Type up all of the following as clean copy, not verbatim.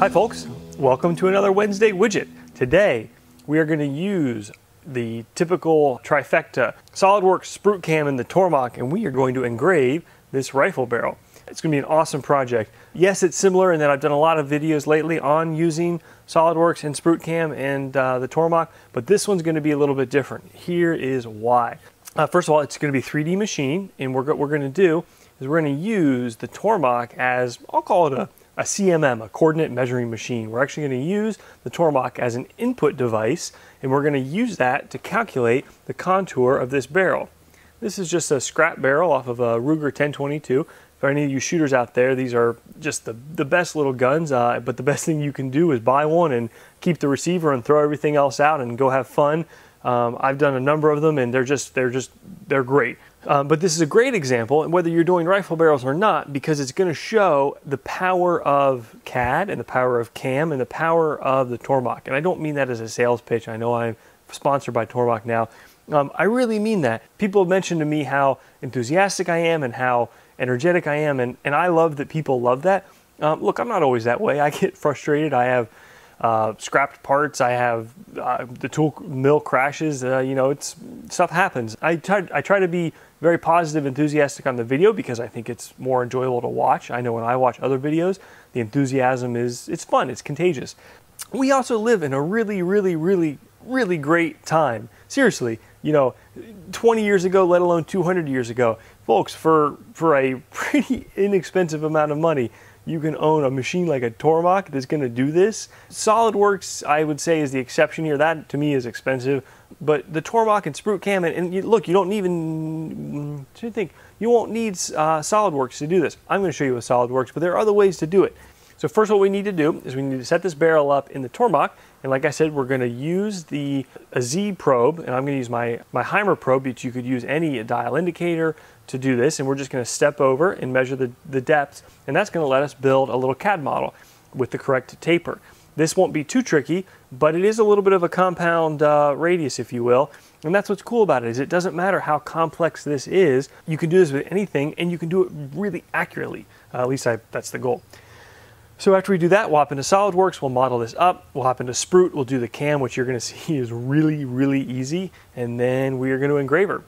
Hi folks, welcome to another Wednesday Widget. Today we are going to use the typical trifecta, SolidWorks, SprutCAM, and the Tormach, and we are going to engrave this rifle barrel. It's going to be an awesome project. Yes, it's similar in that I've done a lot of videos lately on using SolidWorks and SprutCAM and the Tormach, but this one's going to be a little bit different. Here is why. First of all, it's going to be 3D machine, and what we're going to do is we're going to use the Tormach as, I'll call it a CMM, a coordinate measuring machine. We're actually going to use the Tormach as an input device, and we're going to use that to calculate the contour of this barrel. This is just a scrap barrel off of a Ruger 1022. For any of you shooters out there, these are just the best little guns, but the best thing you can do is buy one and keep the receiver and throw everything else out and go have fun. I've done a number of them, and they're great. But this is a great example, and whether you're doing rifle barrels or not, because it's going to show the power of CAD and the power of CAM and the power of the Tormach. And I don't mean that as a sales pitch. I know I'm sponsored by Tormach now. I really mean that. People have mentioned to me how enthusiastic I am and how energetic I am, and I love that people love that. Look, I'm not always that way. I get frustrated. I have scrapped parts. I have the tool mill crashes. You know, stuff happens. I try to be very positive, enthusiastic on the video because I think it's more enjoyable to watch. I know when I watch other videos, the enthusiasm it's fun. It's contagious. We also live in a really great time. Seriously, you know, 20 years ago, let alone 200 years ago, folks, for a pretty inexpensive amount of money, you can own a machine like a Tormach that's going to do this. SolidWorks, I would say, is the exception here. That, to me, is expensive. But the Tormach and SprutCAM, and look, you don't even, you won't need SolidWorks to do this. I'm going to show you with SolidWorks, but there are other ways to do it. So first what we need to do is we need to set this barrel up in the Tormach. And like I said, we're going to use a Z probe, and I'm going to use my Heimer probe, but you could use any dial indicator to do this, and we're just going to step over and measure the depths, and that's going to let us build a little CAD model with the correct taper. This won't be too tricky, but it is a little bit of a compound radius, if you will, and that's what's cool about it, is it doesn't matter how complex this is. You can do this with anything, and you can do it really accurately. At least that's the goal. So after we do that, we'll hop into SolidWorks, we'll model this up, we'll hop into Sprut, we'll do the CAM, which you're going to see is really easy, and then we are going to engraver.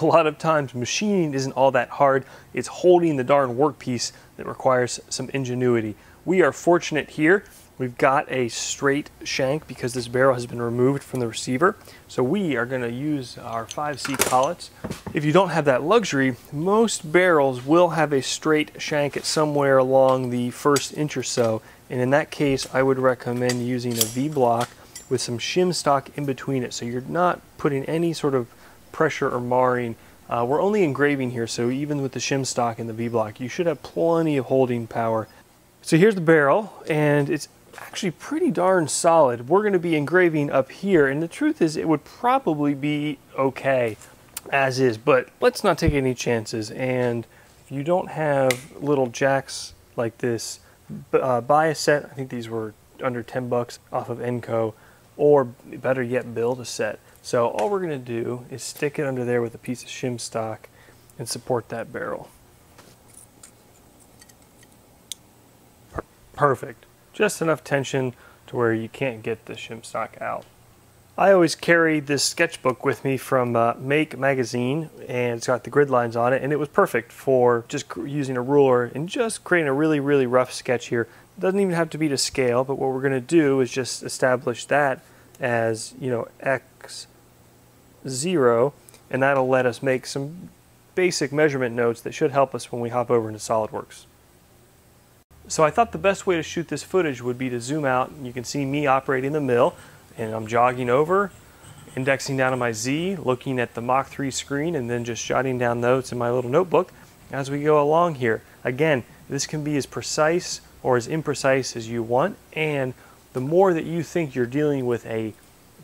A lot of times machining isn't all that hard, it's holding the darn workpiece that requires some ingenuity. We are fortunate here, we've got a straight shank because this barrel has been removed from the receiver, so we are going to use our 5C collets. If you don't have that luxury, most barrels will have a straight shank at somewhere along the first inch or so, and in that case I would recommend using a V-block with some shim stock in between it, so you're not putting any sort of pressure or marring. We're only engraving here, so even with the shim stock and the V-block, you should have plenty of holding power. So here's the barrel, and it's actually pretty darn solid. We're going to be engraving up here, and the truth is it would probably be okay as is, but let's not take any chances. And if you don't have little jacks like this, buy a set. I think these were under 10 bucks off of Enco, or better yet, build a set. So all we're going to do is stick it under there with a piece of shim stock and support that barrel. Perfect. Just enough tension to where you can't get the shim stock out. I always carry this sketchbook with me from Make magazine, and it's got the grid lines on it, and it was perfect for just using a ruler and just creating a really rough sketch here. It doesn't even have to be to scale, but what we're going to do is just establish that as, you know, X0, and that'll let us make some basic measurement notes that should help us when we hop over into SolidWorks. So I thought the best way to shoot this footage would be to zoom out, and you can see me operating the mill, and I'm jogging over, indexing down on my Z, looking at the Mach 3 screen, and then just jotting down notes in my little notebook as we go along here. Again, this can be as precise or as imprecise as you want, and the more that you think you're dealing with a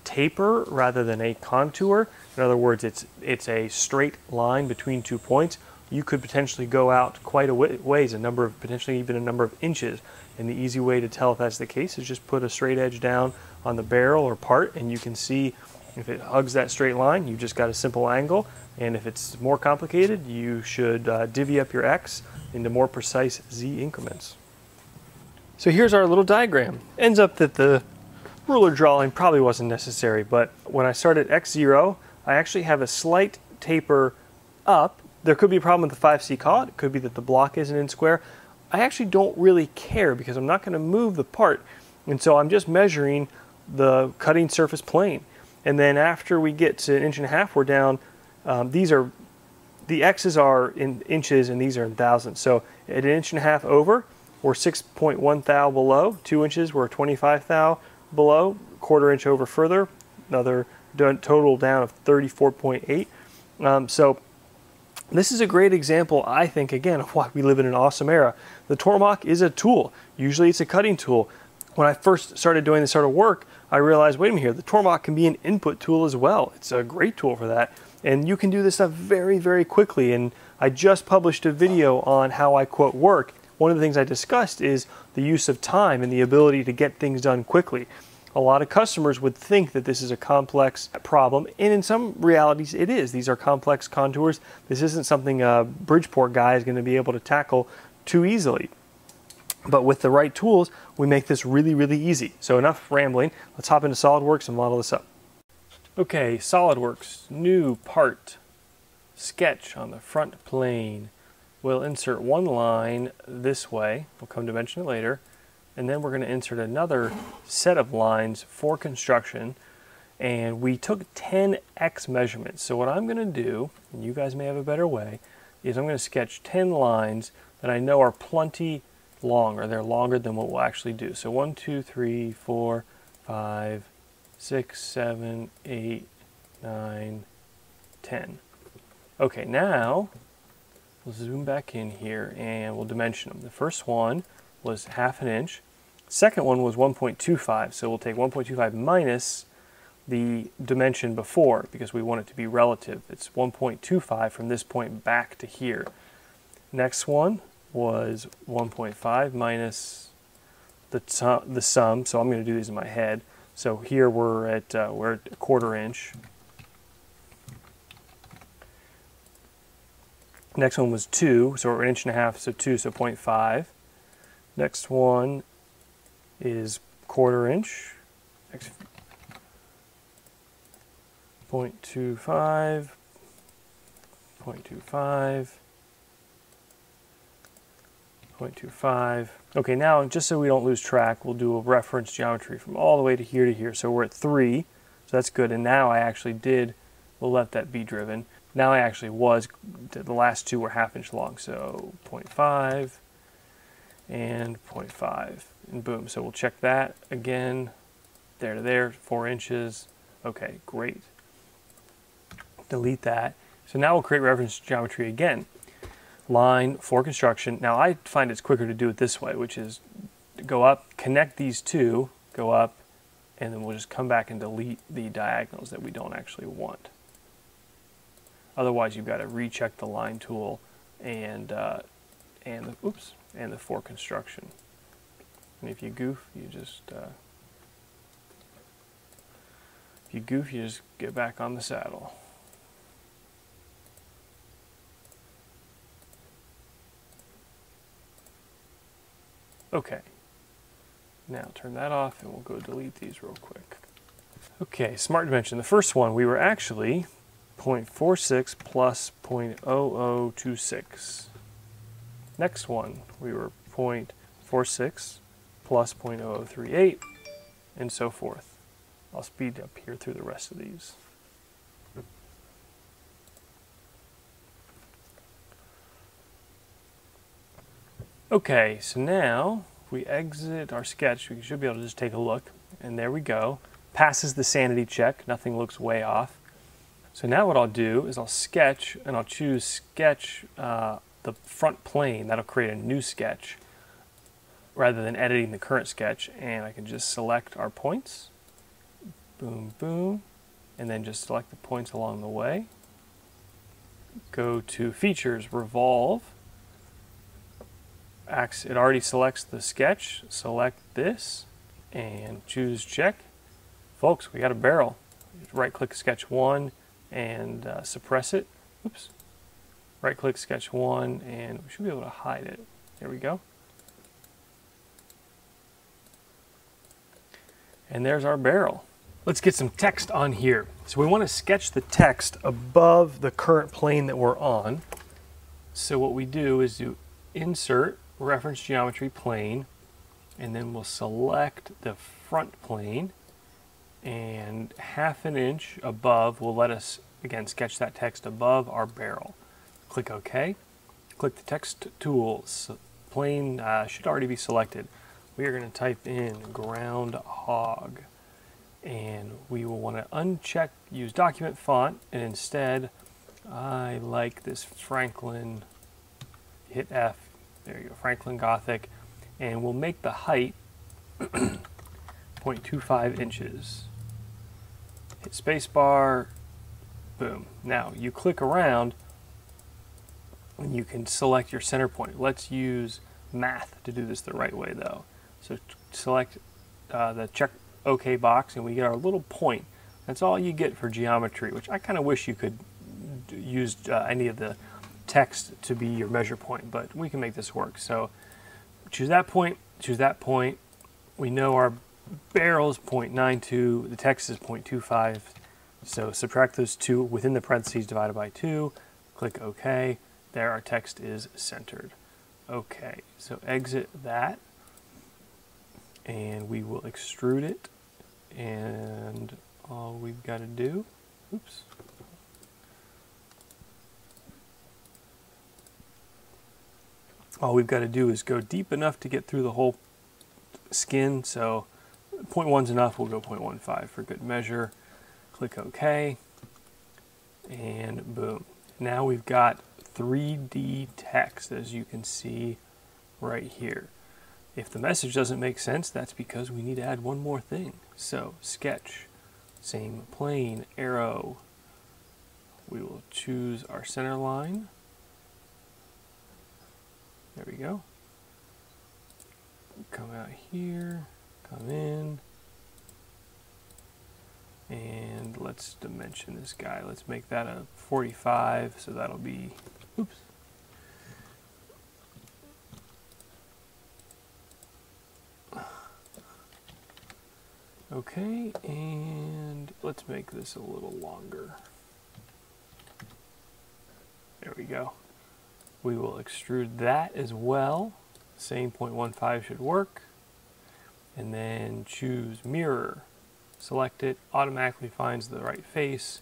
taper rather than a contour, in other words, it's a straight line between 2 points, you could potentially go out quite a ways, potentially even a number of inches. And the easy way to tell if that's the case is just put a straight edge down on the barrel or part, and you can see if it hugs that straight line, you've just got a simple angle. And if it's more complicated, you should divvy up your X into more precise Z increments. So here's our little diagram. Ends up that the ruler drawing probably wasn't necessary, but when I start at X0, I actually have a slight taper up. There could be a problem with the 5C caught. It could be that the block isn't in square. I actually don't really care because I'm not going to move the part, and so I'm just measuring the cutting surface plane. And then after we get to 1.5 inches, we're down. The X's are in inches and these are in thousandths. So at 1.5 inches over, we're 6.1 thou below. 2 inches, we're 25 thou below. 1/4 inch over further, another total down of 34.8. So this is a great example, I think, again, of why we live in an awesome era. The Tormach is a tool. Usually it's a cutting tool. When I first started doing this sort of work, I realized, wait a minute here, the Tormach can be an input tool as well. It's a great tool for that. And you can do this stuff very, very quickly. And I just published a video on how I quote work. One of the things I discussed is the use of time and the ability to get things done quickly. A lot of customers would think that this is a complex problem, and in some realities it is. These are complex contours. This isn't something a Bridgeport guy is going to be able to tackle too easily. But with the right tools, we make this really, really easy. So enough rambling. Let's hop into SolidWorks and model this up. Okay, SolidWorks, new part, sketch on the front plane. We'll insert one line this way. We'll come to mention it later. And then we're going to insert another set of lines for construction. And we took 10x measurements. So what I'm going to do, and you guys may have a better way, is I'm going to sketch 10 lines that I know are plenty long, or they're longer than what we'll actually do. So 1, 2, 3, 4, 5, 6, 7, 8, 9, 10. Okay, now we'll zoom back in here and we'll dimension them. The first one was 1/2 inch. Second one was 1.25, so we'll take 1.25 minus the dimension before because we want it to be relative. It's 1.25 from this point back to here. Next one was 1.5 minus the sum, so I'm going to do these in my head. So here we're at 1/4 inch. Next one was 2, so we're 1.5 inches, so 2, so 0.5. Next one is 1/4 inch. Next, 0.25, 0.25, 0.25. Okay, now just so we don't lose track, we'll do a reference geometry from all the way to here. So we're at 3, so that's good. And now I actually we'll let that be driven. Now I actually the last two were 1/2 inch long, so 0.5 and 0.5, and boom. So we'll check that again, there to there, 4 inches. Okay, great. Delete that. So now we'll create reference geometry again. Line for construction. Now I find it's quicker to do it this way, which is to go up, connect these two, go up, and then we'll just come back and delete the diagonals that we don't actually want. Otherwise, you've got to recheck the line tool and the for construction. And if you goof, you just get back on the saddle. Okay, now turn that off and we'll go delete these real quick. Okay, smart dimension. The first one, we were actually 0.46 plus 0.0026. Next one, we were 0.46 plus 0.0038, and so forth. I'll speed up here through the rest of these. Okay, so now if we exit our sketch, we should be able to just take a look, and there we go. Passes the sanity check, nothing looks way off. So now what I'll do is I'll sketch, and I'll choose sketch the front plane. That'll create a new sketch rather than editing the current sketch, and I can just select our points, boom, boom, and then just select the points along the way. Go to features, revolve. It already selects the sketch. Select this and choose check. Folks, we got a barrel. Right click sketch 1 and suppress it. Oops. Right click sketch 1 and we should be able to hide it. There we go. And there's our barrel. Let's get some text on here. So we want to sketch the text above the current plane that we're on. So what we do is do insert, reference geometry plane, and then we'll select the front plane, and 1/2 inch above will let us, again, sketch that text above our barrel. Click OK. Click the text tools. Plane should already be selected. We are going to type in groundhog, and we will want to uncheck use document font, and instead I like this Franklin. Hit F, there you go, Franklin Gothic, and we'll make the height 0.25 inches. Hit spacebar, boom. Now you click around and you can select your center point. Let's use math to do this the right way though. So select the check OK box, and we get our little point. That's all you get for geometry, which I kind of wish you could use any of the text to be your measure point, but we can make this work. So choose that point, choose that point. We know our barrel is 0.92, the text is 0.25, so subtract those two within the parentheses divided by 2, click OK. There, our text is centered. Okay, so exit that, and we will extrude it, and all we've got to do, oops, all we've got to do is go deep enough to get through the whole skin. So 0.1 is enough. We'll go 0.15 for good measure. Click OK. And boom. Now we've got 3D text, as you can see right here. If the message doesn't make sense, that's because we need to add one more thing. So sketch, same plane, arrow. We will choose our center line. There we go. Come out here, come in, and let's dimension this guy. Let's make that a 45, so that'll be, oops. Okay, and let's make this a little longer. There we go. We will extrude that as well. Same 0.15 should work. And then choose mirror. Select it, automatically finds the right face.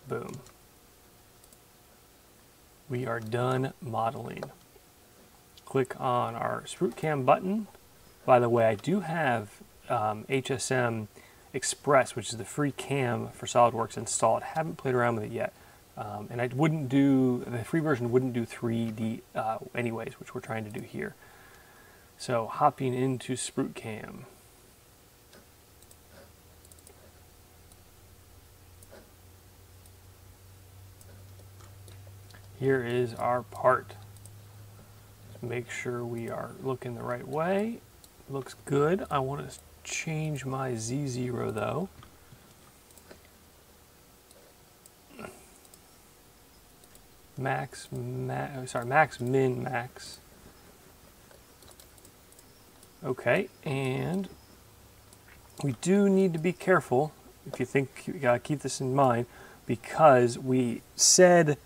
Boom. We are done modeling. Click on our SprutCAM button. By the way, I do have HSM Express, which is the free cam for SolidWorks installed. Haven't played around with it yet. And I wouldn't do, the free version wouldn't do 3D anyways, which we're trying to do here. So hopping into SprutCAM. Here is our part. Make sure we are looking the right way. Looks good. I want to change my Z0 though. Max, min, max. Okay, and we do need to be careful, if you think, you gotta keep this in mind, because we said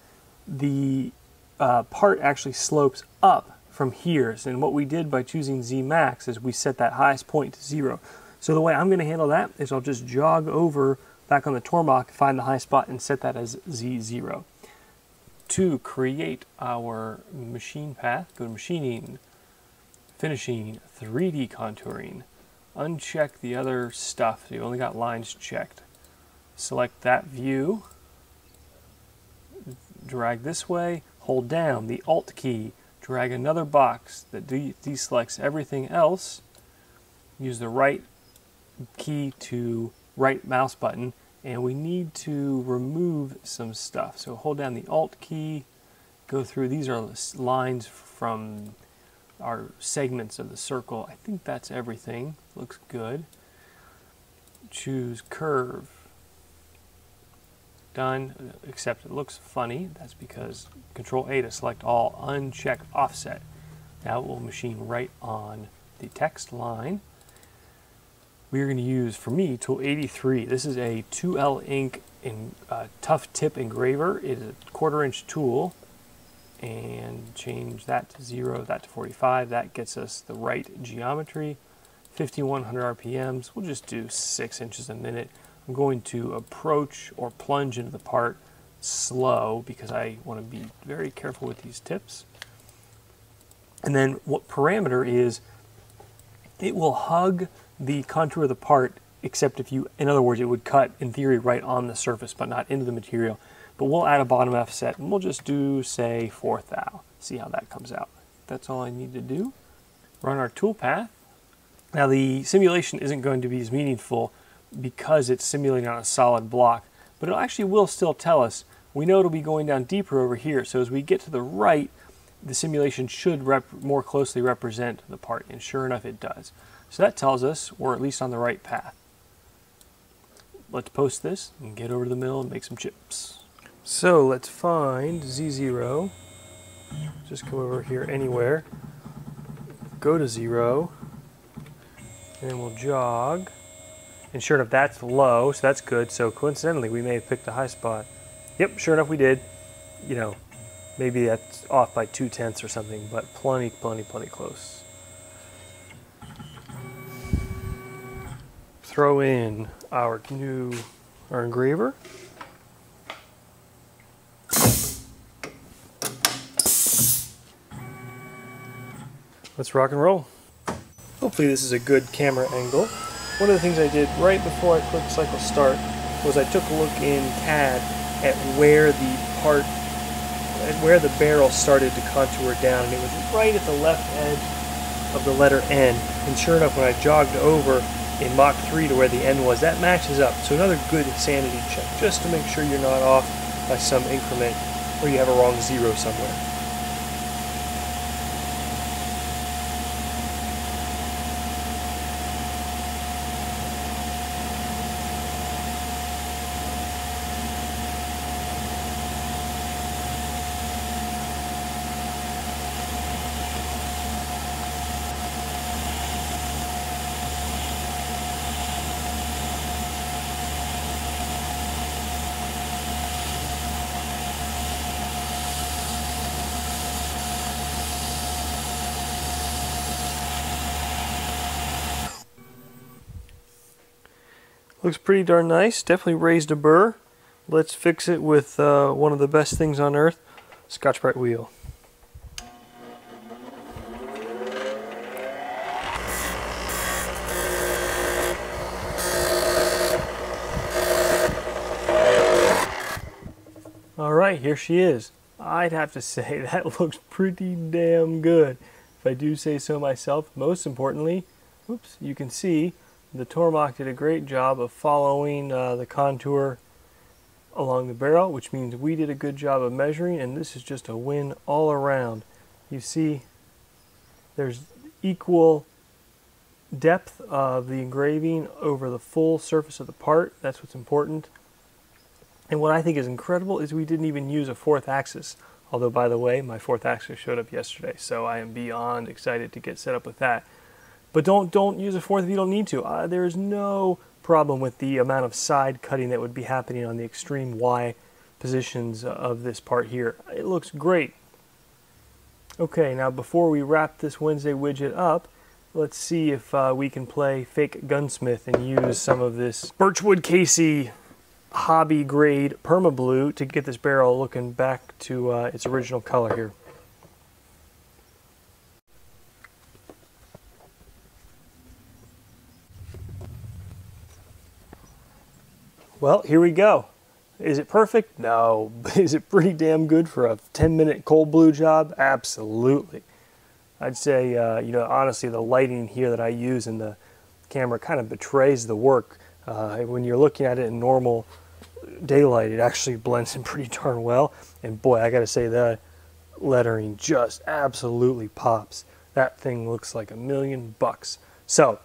the part actually slopes up from here. And what we did by choosing Z max is we set that highest point to 0. So the way I'm gonna handle that is I'll just jog over back on the Tormach, find the high spot, and set that as Z0. To create our machine path, go to machining, finishing, 3D contouring, uncheck the other stuff, so you only got lines checked. Select that view, drag this way, hold down the Alt key, drag another box that deselects everything else, use the right key to right mouse button, and we need to remove some stuff. So hold down the Alt key, go through, these are lines from our segments of the circle. I think that's everything, looks good. Choose curve. Done, except it looks funny. That's because Control A to select all, uncheck offset. Now it will machine right on the text line. we are going to use, for me, tool 83. This is a 2L ink in tough tip engraver. It is a 1/4 inch tool, and change that to 0, that to 45. That gets us the right geometry. 5100 RPMs. We'll just do 6 inches a minute. I'm going to approach or plunge into the part slow because I want to be very careful with these tips. And then what parameter is, it will hug the contour of the part, except if you, in other words, it would cut in theory right on the surface but not into the material. But we'll add a bottom offset and we'll just do, say, 4th thou. See how that comes out. That's all I need to do. Run our toolpath. Now the simulation isn't going to be as meaningful because it's simulating on a solid block, but it actually will still tell us. We know it'll be going down deeper over here, so as we get to the right, the simulation should more closely represent the part, and sure enough it does. So that tells us we're at least on the right path. Let's post this and get over to the mill and make some chips. So let's find Z0. Just come over here anywhere. Go to 0. And then we'll jog. And sure enough, that's low, so that's good. So coincidentally, we may have picked a high spot. Yep, sure enough we did. You know, maybe that's off by 2/10 or something, but plenty close. Throw in our engraver. Let's rock and roll. Hopefully this is a good camera angle. One of the things I did right before I clicked cycle start was I took a look in CAD at where the barrel started to contour down, and it was right at the left edge of the letter N. And sure enough, when I jogged over in Mach 3 to where the N was, that matches up. So another good sanity check, just to make sure you're not off by some increment or you have a wrong 0 somewhere. Looks pretty darn nice. Definitely raised a burr. Let's fix it with one of the best things on earth, scotch-brite wheel. All right, here she is. I'd have to say that looks pretty damn good, if I do say so myself. Most importantly, oops, you can see the Tormach did a great job of following the contour along the barrel, which means we did a good job of measuring, and this is just a win all around. You see there's equal depth of the engraving over the full surface of the part. That's what's important. And what I think is incredible is we didn't even use a 4th axis. Although, by the way, my 4th axis showed up yesterday, so I am beyond excited to get set up with that. But don't use a 4th if you don't need to. There is no problem with the amount of side cutting that would be happening on the extreme Y positions of this part here. It looks great. Okay, now before we wrap this Wednesday widget up, let's see if we can play fake gunsmith and use some of this Birchwood Casey hobby grade permablue to get this barrel looking back to its original color here. Well, here we go. Is it perfect? No. Is it pretty damn good for a 10-minute cold blue job? Absolutely. I'd say, you know, honestly, the lighting here that I use in the camera kind of betrays the work. When you're looking at it in normal daylight, it actually blends in pretty darn well. And boy, I gotta say, the lettering just absolutely pops. That thing looks like $1,000,000. So,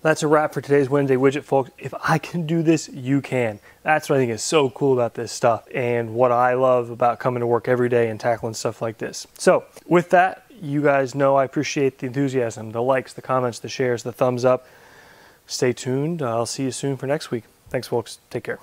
that's a wrap for today's Wednesday widget, folks. If I can do this, you can. That's what I think is so cool about this stuff and what I love about coming to work every day and tackling stuff like this. So with that, you guys know I appreciate the enthusiasm, the likes, the comments, the shares, the thumbs up. stay tuned. I'll see you soon for next week. Thanks, folks. Take care.